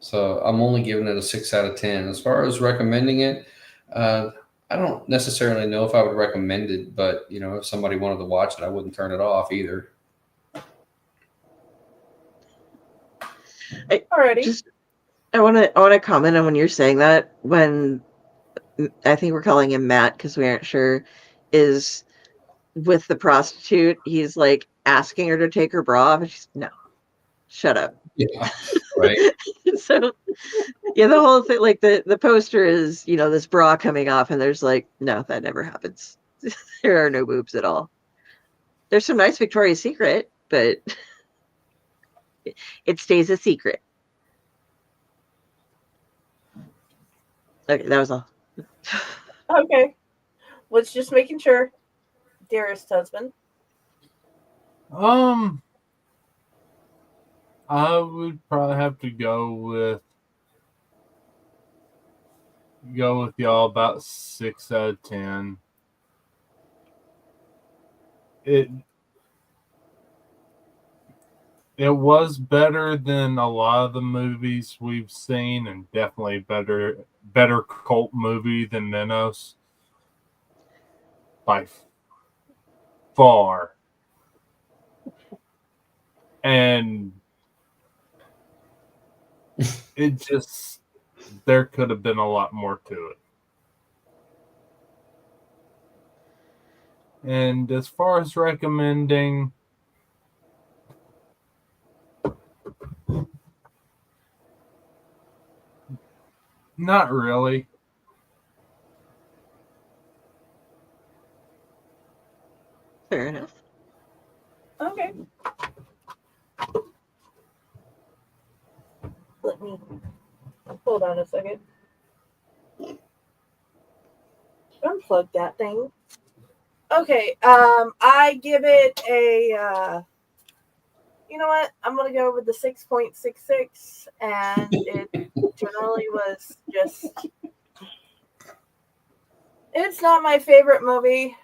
So I'm only giving it a 6 out of 10. As far as recommending it, I don't necessarily know if I would recommend it, but if somebody wanted to watch it, I wouldn't turn it off either. Alrighty. I want to comment on when you're saying that. When I think we're calling him Matt because we aren't sure, is with the prostitute. He's like asking her to take her bra off, and she's no, shut up. Yeah, right. So yeah, the whole thing, like the poster is this bra coming off, and there's like no, that never happens. There are no boobs at all. There's some nice Victoria's Secret, but it stays a secret. Okay, that was all. Okay. Was just making sure, dearest husband. I would probably have to go with y'all about 6 out of 10. It was better than a lot of the movies we've seen, and definitely better cult movie than Menos by far. And it just, there could have been a lot more to it. And as far as recommending, not really. Fair enough. Okay. Let me hold on a second. Unplug that thing. Okay. I give it a. You know what? I'm gonna go with the 6.66, and it generally was just. It's not my favorite movie.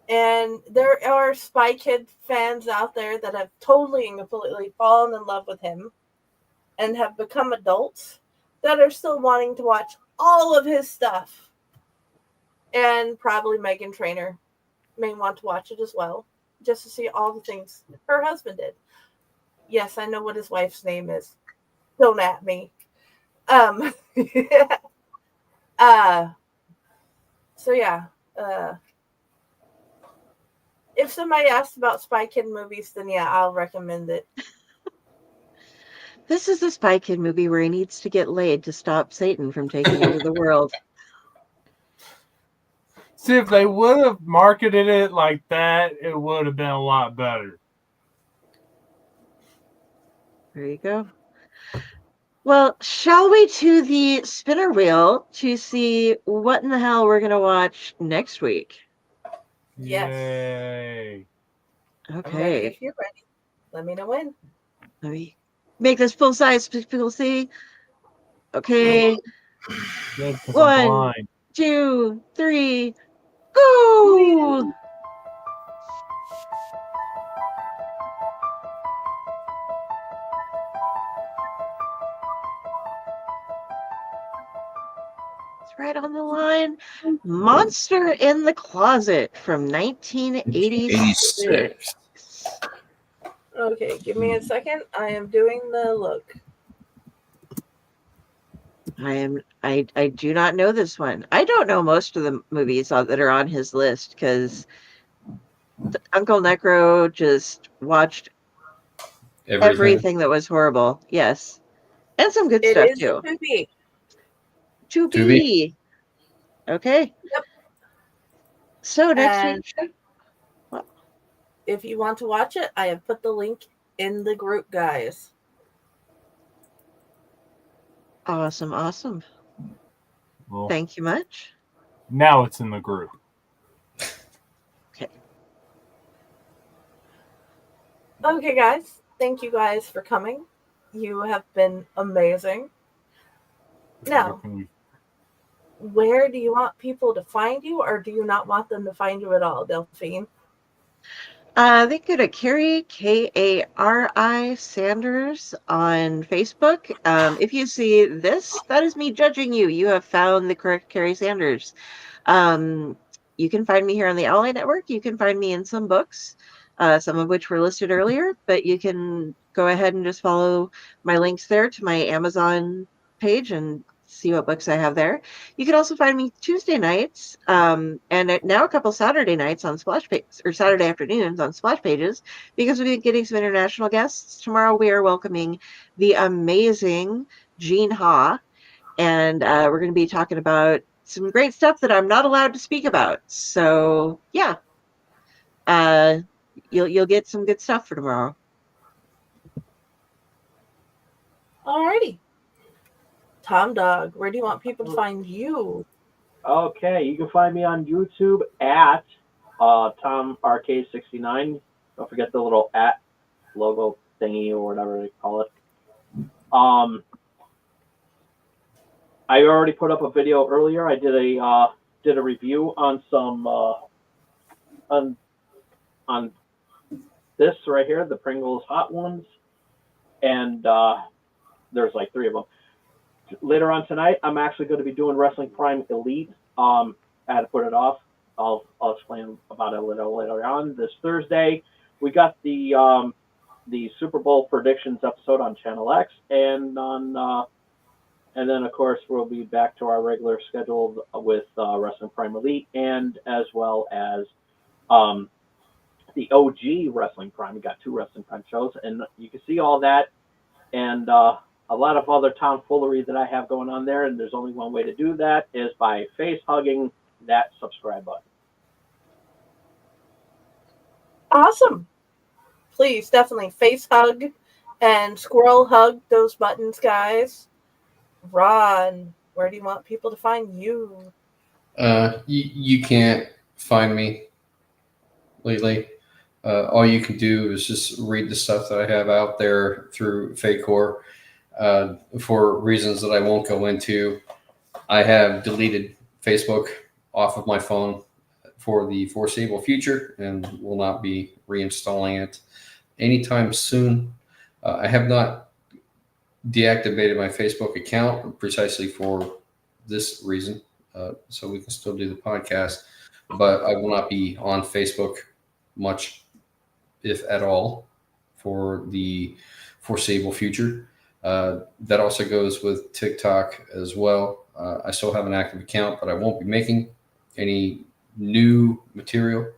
And there are Spy Kid fans out there that have totally and completely fallen in love with him and have become adults that are still wanting to watch all of his stuff. And probably Meghan Trainor may want to watch it as well, just to see all the things her husband did. Yes, I know what his wife's name is. Don't at me. So yeah. If somebody asks about Spy Kid movies, then yeah, I'll recommend it. This is a Spy Kid movie where he needs to get laid to stop Satan from taking over the world. See, if they would have marketed it like that, it would have been a lot better. There you go. Well, shall we to the spinner wheel to see what in the hell we're going to watch next week? Yes. Yay. Okay. I'm ready if you're ready. Let me know when. Let me make this full size so people see. Okay. Yeah, 'cause I'm 1, blind. 2, 3, go! It's right on the line. Monster in the Closet from 1986. Okay, give me a second. I am doing the look. I do not know this one. I don't know most of the movies that are on his list because Uncle Necro just watched everything that was horrible. Yes. And some good stuff too. It is To be. Okay. Yep. So next week. If you want to watch it, I have put the link in the group, guys. Awesome. Well, thank you much. Now it's in the group. Okay. Okay, guys. Thank you guys for coming. You have been amazing. Now, where do you want people to find you, or do you not want them to find you at all, Delphine? They go to Carrie, Kari Sanders on Facebook. If you see this, that is me judging you. You have found the correct Carrie Sanders. You can find me here on the Ally Network. You can find me in some books, some of which were listed earlier, but you can go ahead and just follow my links there to my Amazon page and see what books I have there. You can also find me Tuesday nights, and now a couple Saturday nights on Splash Pages, or Saturday afternoons on Splash Pages, because we've been getting some international guests. Tomorrow we are welcoming the amazing Jean Ha, and we're going to be talking about some great stuff that I'm not allowed to speak about. So yeah, you'll get some good stuff for tomorrow. Alrighty. Tom Dog, where do you want people to find you? Okay, you can find me on YouTube at TomRK69. Don't forget the little at logo thingy or whatever they call it. I already put up a video earlier. I did a review on some on this right here, the Pringles Hot Ones, and there's like 3 of them. Later on tonight, I'm actually going to be doing Wrestling Prime Elite. I had to put it off. I'll explain about it a little later on. This Thursday, we got the Super Bowl predictions episode on Channel X, and then of course we'll be back to our regular schedule with Wrestling Prime Elite, and as well as the OG Wrestling Prime. We got 2 Wrestling Prime shows, and you can see all that and a lot of other tomfoolery that I have going on there, and there's only one way to do that, is by face-hugging that subscribe button. Awesome. Please, definitely face hug and squirrel hug those buttons, guys. Ron, where do you want people to find you? You can't find me lately. All you can do is just read the stuff that I have out there through Fakecore. For reasons that I won't go into, I have deleted Facebook off of my phone for the foreseeable future and will not be reinstalling it anytime soon. I have not deactivated my Facebook account precisely for this reason, so we can still do the podcast, but I will not be on Facebook much, if at all, for the foreseeable future. That also goes with TikTok as well. I still have an active account, but I won't be making any new material.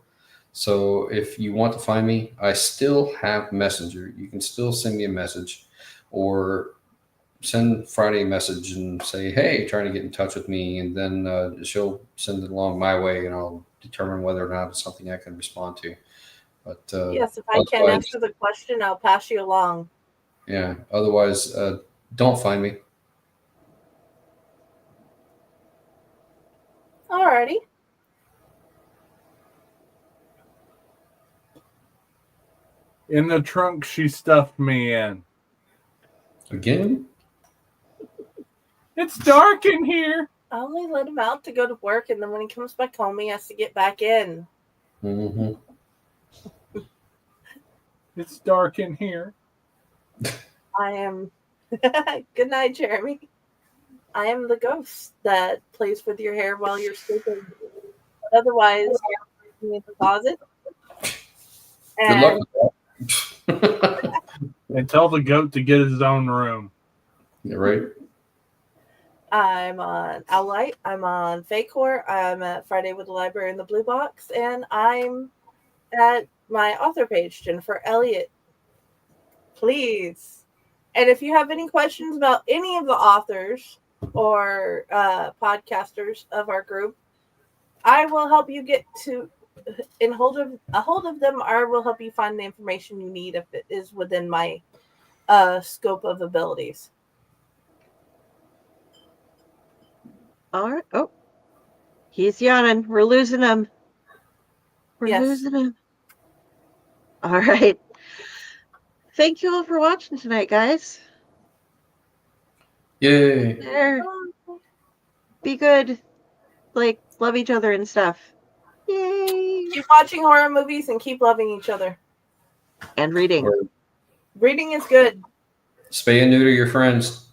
So if you want to find me, I still have Messenger. You can still send me a message or send Friday a message and say, hey, trying to get in touch with me. And then she'll send it along my way, and I'll determine whether or not it's something I can respond to. But yes, if I can't answer the question, I'll pass you along. Yeah. Otherwise, don't find me. Alrighty. In the trunk she stuffed me in. Again? It's dark in here. I only let him out to go to work, and then when he comes back home, he has to get back in. Mm-hmm. It's dark in here. I am. Good night, Jeremy. I am the ghost that plays with your hair while you're sleeping. But otherwise, you're in the closet. And Good luck with that. And tell the goat to get his own room. Yeah, right. I'm on Owlite. I'm on Fakecore. I'm at Friday with the Library in the Blue Box. And I'm at my author page, Jennifer Elliott. Please. And if you have any questions about any of the authors or podcasters of our group, I will help you get to a hold of them, or will help you find the information you need if it is within my scope of abilities. All right. Oh, he's yawning. We're losing him. We're losing him. All right. Thank you all for watching tonight, guys. Yay. There. be good, like love each other and stuff. Yay! Keep watching horror movies and keep loving each other. And reading. Reading is good. Spay and neuter your friends.